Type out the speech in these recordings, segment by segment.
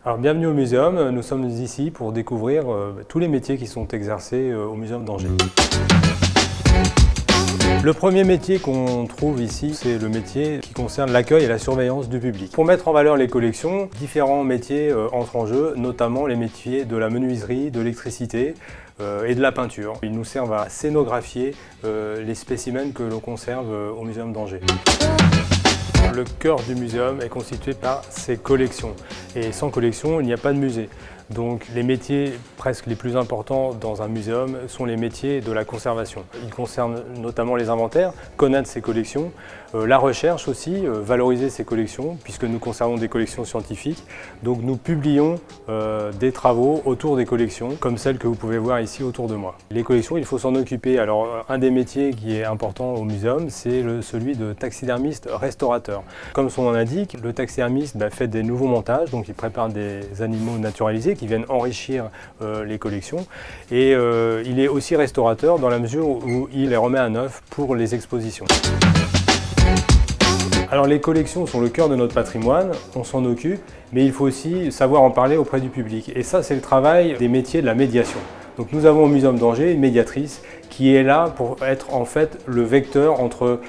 Alors bienvenue au muséum, nous sommes ici pour découvrir tous les métiers qui sont exercés au Muséum d'Angers. Le premier métier qu'on trouve ici, c'est le métier qui concerne l'accueil et la surveillance du public. Pour mettre en valeur les collections, différents métiers entrent en jeu, notamment les métiers de la menuiserie, de l'électricité et de la peinture. Ils nous servent à scénographier les spécimens que l'on conserve au Muséum d'Angers. Le cœur du muséum est constitué par ses collections. Et sans collection, il n'y a pas de musée. Donc les métiers presque les plus importants dans un muséum sont les métiers de la conservation. Ils concernent notamment les inventaires, connaître ses collections, la recherche aussi, valoriser ses collections, puisque nous conservons des collections scientifiques. Donc nous publions des travaux autour des collections, comme celles que vous pouvez voir ici autour de moi. Les collections, il faut s'en occuper. Alors un des métiers qui est important au muséum, c'est celui de taxidermiste restaurateur. Comme son nom l'indique, le taxidermiste fait des nouveaux montages, donc il prépare des animaux naturalisés qui viennent enrichir les collections. Et il est aussi restaurateur dans la mesure où il les remet à neuf pour les expositions. Alors les collections sont le cœur de notre patrimoine, on s'en occupe, mais il faut aussi savoir en parler auprès du public. Et ça, c'est le travail des métiers de la médiation. Donc nous avons au Muséum d'Angers une médiatrice qui est là pour être en fait le vecteur entre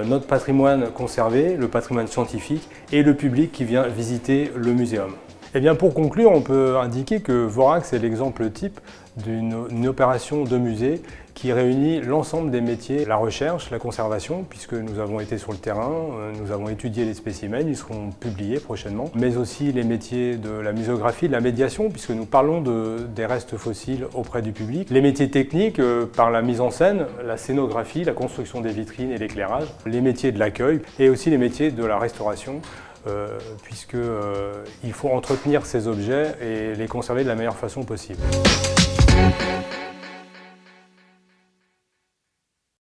notre patrimoine conservé, le patrimoine scientifique et le public qui vient visiter le muséum. Eh bien pour conclure, on peut indiquer que Vorax est l'exemple type d'une opération de musée qui réunit l'ensemble des métiers, la recherche, la conservation, puisque nous avons été sur le terrain, nous avons étudié les spécimens, ils seront publiés prochainement, mais aussi les métiers de la muséographie, de la médiation, puisque nous parlons des restes fossiles auprès du public, les métiers techniques par la mise en scène, la scénographie, la construction des vitrines et l'éclairage, les métiers de l'accueil et aussi les métiers de la restauration, puisqu'il faut entretenir ces objets et les conserver de la meilleure façon possible.